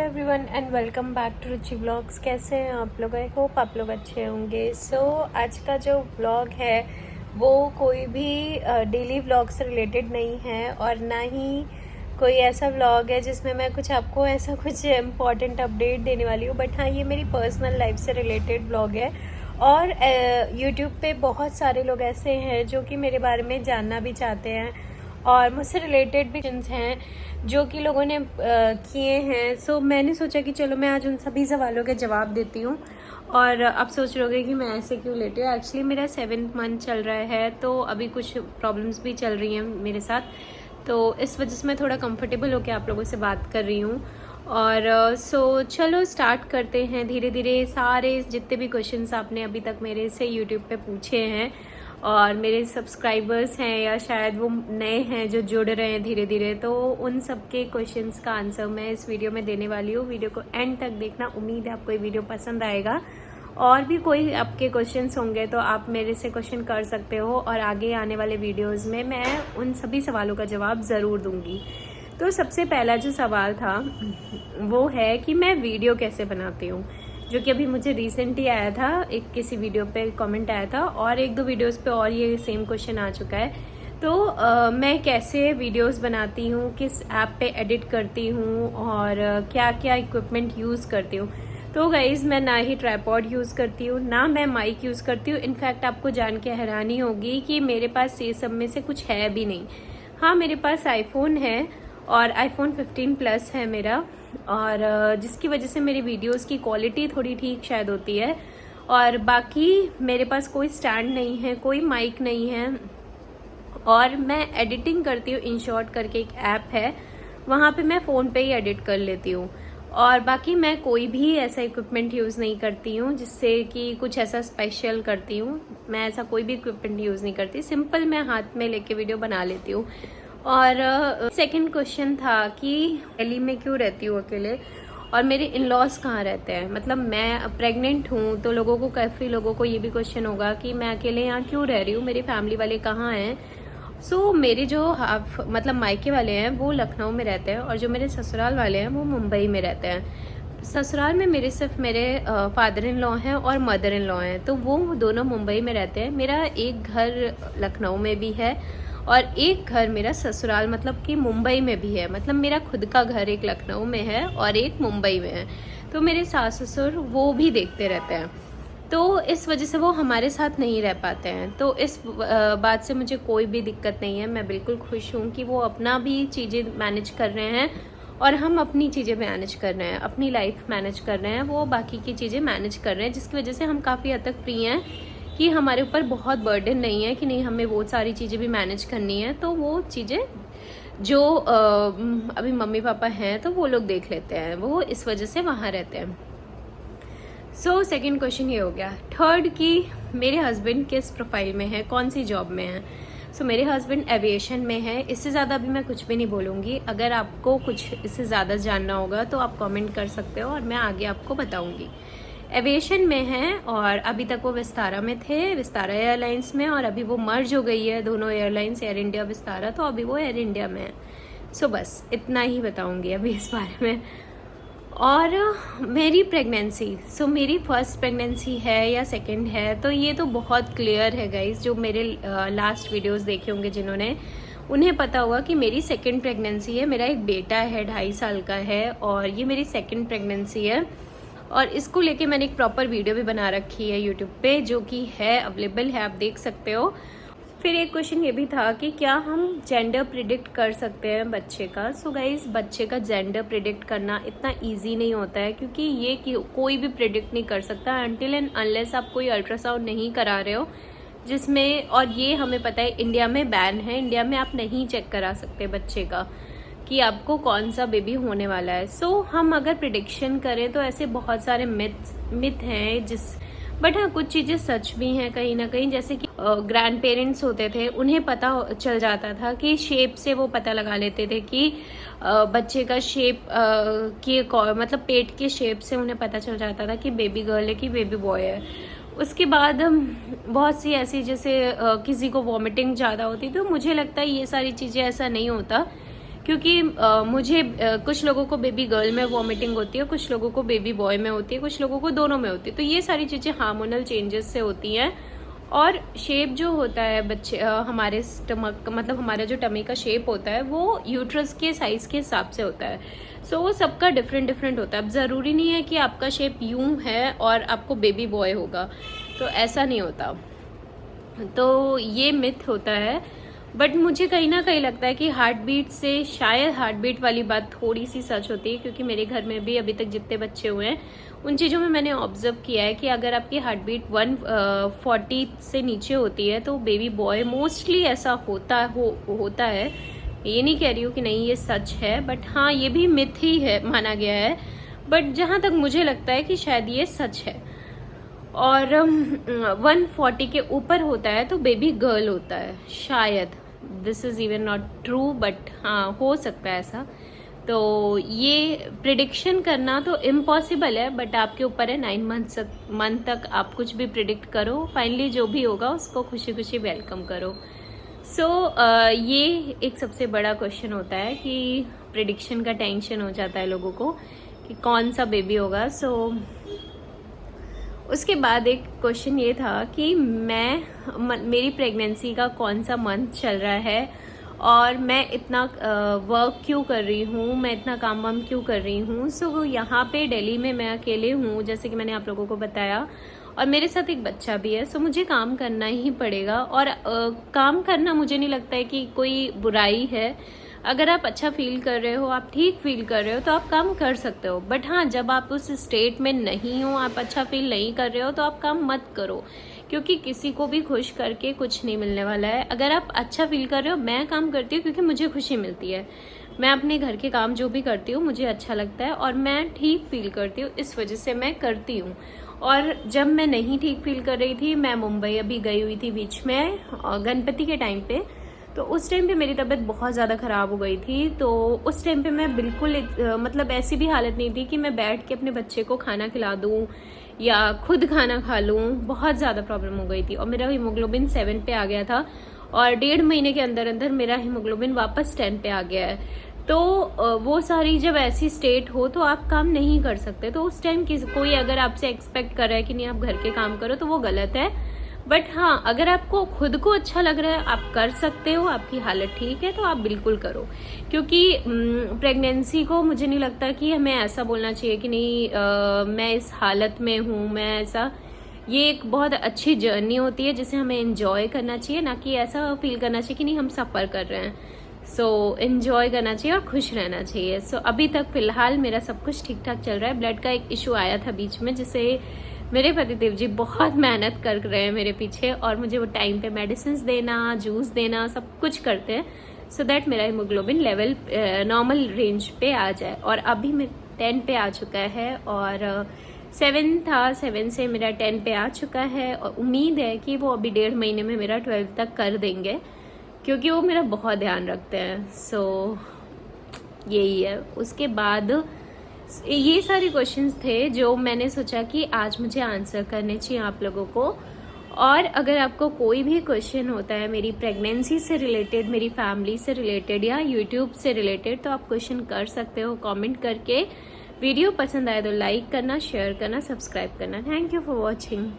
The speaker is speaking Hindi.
Everyone and welcome back to Ruchi vlogs. कैसे हैं आप लोग? आई होप आप लोग अच्छे होंगे। आज का जो व्लॉग है वो कोई भी डेली व्लॉग से रिलेटेड नहीं है और ना ही कोई ऐसा व्लॉग है जिसमें मैं कुछ आपको ऐसा कुछ इम्पॉर्टेंट अपडेट देने वाली हूँ। बट हाँ, ये मेरी पर्सनल लाइफ से रिलेटेड व्लॉग है और यूट्यूब पे बहुत सारे लोग ऐसे हैं जो कि मेरे बारे में जानना भी चाहते हैं और मुझसे रिलेटेड भी क्वेश्चंस हैं जो कि लोगों ने किए हैं। सो मैंने सोचा कि चलो मैं आज उन सभी सवालों के जवाब देती हूँ। और आप सोच रहोगे कि मैं ऐसे क्यों लेटी हूँ। एक्चुअली मेरा 7th मंथ चल रहा है तो अभी कुछ प्रॉब्लम्स भी चल रही हैं मेरे साथ, तो इस वजह से मैं थोड़ा कंफर्टेबल होकर आप लोगों से बात कर रही हूँ। और चलो स्टार्ट करते हैं धीरे धीरे। सारे जितने भी क्वेश्चंस आपने अभी तक मेरे से यूट्यूब पे पूछे हैं और मेरे सब्सक्राइबर्स हैं या शायद वो नए हैं जो जुड़ रहे हैं धीरे धीरे, तो उन सब के क्वेश्चंस का आंसर मैं इस वीडियो में देने वाली हूँ। वीडियो को एंड तक देखना, उम्मीद है आपको ये वीडियो पसंद आएगा। और भी कोई आपके क्वेश्चंस होंगे तो आप मेरे से क्वेश्चन कर सकते हो और आगे आने वाले वीडियोज़ में मैं उन सभी सवालों का जवाब ज़रूर दूँगी। तो सबसे पहला जो सवाल था वो है कि मैं वीडियो कैसे बनाती हूँ, जो कि अभी मुझे रिसेंट ही आया था। एक किसी वीडियो पे कमेंट आया था और एक दो वीडियोस पे और ये सेम क्वेश्चन आ चुका है। तो मैं कैसे वीडियोस बनाती हूँ, किस ऐप पे एडिट करती हूँ और क्या क्या इक्विपमेंट यूज़ करती हूँ। तो गाइज़, मैं ना ही ट्राइपॉड यूज़ करती हूँ ना मैं माइक यूज़ करती हूँ। इनफैक्ट आपको जान के हैरानी होगी कि मेरे पास ये सब में से कुछ है भी नहीं। हाँ, मेरे पास आईफोन है और आईफोन 15 प्लस है मेरा, और जिसकी वजह से मेरी वीडियोस की क्वालिटी थोड़ी ठीक शायद होती है। और बाकी मेरे पास कोई स्टैंड नहीं है, कोई माइक नहीं है। और मैं एडिटिंग करती हूँ, InShot करके एक ऐप है, वहाँ पे मैं फ़ोन पे ही एडिट कर लेती हूँ। और बाकी मैं कोई भी ऐसा इक्विपमेंट यूज़ नहीं करती हूँ जिससे कि कुछ ऐसा स्पेशल करती हूँ। मैं ऐसा कोई भी इक्विपमेंट यूज़ नहीं करती, सिंपल मैं हाथ में लेके वीडियो बना लेती हूँ। और सेकंड क्वेश्चन था कि दिल्ली में क्यों रहती हूँ अकेले और मेरे इन लॉज कहाँ रहते हैं। मतलब मैं प्रेग्नेंट हूँ तो लोगों को, काफ़ी लोगों को ये भी क्वेश्चन होगा कि मैं अकेले यहाँ क्यों रह रही हूँ, मेरी फैमिली वाले कहाँ हैं। मेरे जो मतलब मायके वाले हैं वो लखनऊ में रहते हैं और जो मेरे ससुराल वाले हैं वो मुंबई में रहते हैं। ससुराल में मेरे सिर्फ मेरे फादर इन लॉ हैं और मदर इन लॉ हैं, तो वो दोनों मुंबई में रहते हैं। मेरा एक घर लखनऊ में भी है और एक घर मेरा ससुराल मतलब कि मुंबई में भी है। मतलब मेरा खुद का घर एक लखनऊ में है और एक मुंबई में है। तो मेरे सास ससुर वो भी देखते रहते हैं, तो इस वजह से वो हमारे साथ नहीं रह पाते हैं। तो इस बात से मुझे कोई भी दिक्कत नहीं है। मैं बिल्कुल खुश हूँ कि वो अपना भी चीज़ें मैनेज कर रहे हैं और हम अपनी चीज़ें मैनेज कर रहे हैं, अपनी लाइफ मैनेज कर रहे हैं, वो बाकी की चीज़ें मैनेज कर रहे हैं, जिसकी वजह से हम काफ़ी हद तक फ्री हैं कि हमारे ऊपर बहुत बर्डन नहीं है कि नहीं हमें वो सारी चीज़ें भी मैनेज करनी है। तो वो चीज़ें जो अभी मम्मी पापा हैं तो वो लोग देख लेते हैं, वो इस वजह से वहाँ रहते हैं। सेकंड क्वेश्चन ये हो गया। थर्ड कि मेरे हस्बैंड किस प्रोफाइल में है, कौन सी जॉब में है। मेरे हस्बैंड एविएशन में है। इससे ज़्यादा अभी मैं कुछ भी नहीं बोलूँगी। अगर आपको कुछ इससे ज़्यादा जानना होगा तो आप कमेंट कर सकते हो और मैं आगे आपको बताऊँगी। एविएशन में है और अभी तक वो विस्तारा में थे, विस्तारा एयरलाइंस में, और अभी वो मर्ज हो गई है दोनों एयरलाइंस, एयर इंडिया विस्तारा, तो अभी वो एयर इंडिया में है। बस इतना ही बताऊँगी अभी इस बारे में। और मेरी प्रेगनेंसी, मेरी फर्स्ट प्रेगनेंसी है या सेकंड है, तो ये तो बहुत क्लियर है गाइस। जो मेरे लास्ट वीडियोस देखे होंगे जिन्होंने, उन्हें पता होगा कि मेरी सेकंड प्रेगनेंसी है। मेरा एक बेटा है 2.5 साल का है और ये मेरी सेकंड प्रेगनेंसी है। और इसको लेके मैंने एक प्रॉपर वीडियो भी बना रखी है यूट्यूब पे, जो कि है अवेलेबल है, आप देख सकते हो। फिर एक क्वेश्चन ये भी था कि क्या हम जेंडर प्रिडिक्ट कर सकते हैं बच्चे का। गाइस, बच्चे का जेंडर प्रिडिक्ट करना इतना इजी नहीं होता है, क्योंकि ये कोई भी प्रिडिक्ट नहीं कर सकता अनटिल एंड अनलेस आप कोई अल्ट्रासाउंड नहीं करा रहे हो, जिसमें, और ये हमें पता है इंडिया में बैन है। इंडिया में आप नहीं चेक करा सकते बच्चे का कि आपको कौन सा बेबी होने वाला है। हम अगर प्रिडिक्शन करें तो ऐसे बहुत सारे मिथ हैं बट हाँ, कुछ चीज़ें सच भी हैं कहीं ना कहीं। जैसे कि ग्रैंड पेरेंट्स होते थे, उन्हें पता चल जाता था कि शेप से वो पता लगा लेते थे कि बच्चे का शेप की, मतलब पेट के शेप से उन्हें पता चल जाता था कि बेबी गर्ल है कि बेबी बॉय है। उसके बाद बहुत सी ऐसी, जैसे किसी को वॉमिटिंग ज़्यादा होती, तो मुझे लगता है ये सारी चीज़ें ऐसा नहीं होता, क्योंकि मुझे कुछ लोगों को बेबी गर्ल में वॉमिटिंग होती है, कुछ लोगों को बेबी बॉय में होती है, कुछ लोगों को दोनों में होती है। तो ये सारी चीज़ें हार्मोनल चेंजेस से होती हैं। और शेप जो होता है बच्चे हमारे स्टमक मतलब हमारा जो टमी का शेप होता है वो यूट्रस के साइज के हिसाब से होता है। सो वो सबका डिफरेंट डिफरेंट होता है। अब ज़रूरी नहीं है कि आपका शेप यूं है और आपको बेबी बॉय होगा, तो ऐसा नहीं होता। तो ये मिथ होता है। बट मुझे कहीं ना कहीं लगता है कि हार्ट बीट से शायद हार्ट बीट वाली बात थोड़ी सी सच होती है, क्योंकि मेरे घर में भी अभी तक जितने बच्चे हुए हैं उन चीज़ों में मैंने ऑब्जर्व किया है कि अगर आपकी हार्ट बीट 140 से नीचे होती है तो बेबी बॉय मोस्टली ऐसा होता है। ये नहीं कह रही हूँ कि नहीं ये सच है, बट हाँ ये भी मिथ ही है, माना गया है। बट जहाँ तक मुझे लगता है कि शायद ये सच है। और 140 के ऊपर होता है तो बेबी गर्ल होता है शायद। This is even not true, but हाँ हो सकता है ऐसा। तो ये प्रिडिक्शन करना तो इम्पॉसिबल है, बट आपके ऊपर है। 9 मंथ तक आप कुछ भी प्रिडिक्ट करो, फाइनली जो भी होगा उसको खुशी खुशी वेलकम करो। सो ये एक सबसे बड़ा क्वेश्चन होता है कि प्रिडिक्शन का टेंशन हो जाता है लोगों को कि कौन सा बेबी होगा। सो उसके बाद एक क्वेश्चन ये था कि मेरी प्रेगनेंसी का कौन सा मंथ चल रहा है और मैं इतना वर्क क्यों कर रही हूँ, मैं इतना काम वाम क्यों कर रही हूँ। सो यहाँ पे दिल्ली में मैं अकेले हूँ, जैसे कि मैंने आप लोगों को बताया, और मेरे साथ एक बच्चा भी है। सो मुझे काम करना ही पड़ेगा। और काम करना मुझे नहीं लगता है कि कोई बुराई है। अगर आप अच्छा फील कर रहे हो, आप ठीक फील कर रहे हो, तो आप काम कर सकते हो। बट हाँ, जब आप उस स्टेट में नहीं हो, आप अच्छा फील नहीं कर रहे हो, तो आप काम मत करो, क्योंकि किसी को भी खुश करके कुछ नहीं मिलने वाला है। अगर आप अच्छा फील कर रहे हो, मैं काम करती हूँ क्योंकि मुझे खुशी मिलती है। मैं अपने घर के काम जो भी करती हूँ मुझे अच्छा लगता है और मैं ठीक फील करती हूँ, इस वजह से मैं करती हूँ। और जब मैं नहीं ठीक फील कर रही थी, मैं मुंबई अभी गई हुई थी बीच में गणपति के टाइम पे, तो उस टाइम पे मेरी तबीयत बहुत ज़्यादा ख़राब हो गई थी। तो उस टाइम पे मैं बिल्कुल मतलब ऐसी भी हालत नहीं थी कि मैं बैठ के अपने बच्चे को खाना खिला दूँ या खुद खाना खा लूँ। बहुत ज़्यादा प्रॉब्लम हो गई थी और मेरा हीमोग्लोबिन 7 पे आ गया था और 1.5 महीने के अंदर अंदर मेरा हीमोग्लोबिन वापस 10 पे आ गया है। तो वो सारी जब ऐसी स्टेट हो तो आप काम नहीं कर सकते। तो उस टाइम कोई अगर आपसे एक्सपेक्ट कर रहा है कि नहीं आप घर के काम करो, तो वो गलत है। बट हाँ, अगर आपको खुद को अच्छा लग रहा है, आप कर सकते हो, आपकी हालत ठीक है, तो आप बिल्कुल करो। क्योंकि प्रेगनेंसी को मुझे नहीं लगता कि हमें ऐसा बोलना चाहिए कि नहीं मैं इस हालत में हूँ, मैं ऐसा। ये एक बहुत अच्छी जर्नी होती है जिसे हमें एंजॉय करना चाहिए, ना कि ऐसा फील करना चाहिए कि नहीं हम सफ़र कर रहे हैं। सो एंजॉय करना चाहिए और खुश रहना चाहिए। सो अभी तक फ़िलहाल मेरा सब कुछ ठीक ठाक चल रहा है। ब्लड का एक इशू आया था बीच में, जिसे मेरे पतिदेव जी बहुत मेहनत कर रहे हैं मेरे पीछे, और मुझे वो टाइम पे मेडिसिन देना, जूस देना, सब कुछ करते हैं सो दैट मेरा हीमोग्लोबिन लेवल नॉर्मल रेंज पे आ जाए। और अभी मैं 10 पे आ चुका है और 7 था, 7 से मेरा 10 पे आ चुका है। और उम्मीद है कि वो अभी 1.5 महीने में मेरा 12 तक कर देंगे, क्योंकि वो मेरा बहुत ध्यान रखते हैं। सो यही है। उसके बाद ये सारे क्वेश्चंस थे जो मैंने सोचा कि आज मुझे आंसर करने चाहिए आप लोगों को। और अगर आपको कोई भी क्वेश्चन होता है मेरी प्रेगनेंसी से रिलेटेड, मेरी फैमिली से रिलेटेड या यूट्यूब से रिलेटेड, तो आप क्वेश्चन कर सकते हो कमेंट करके। वीडियो पसंद आए तो लाइक करना, शेयर करना, सब्सक्राइब करना। Thank you for watching.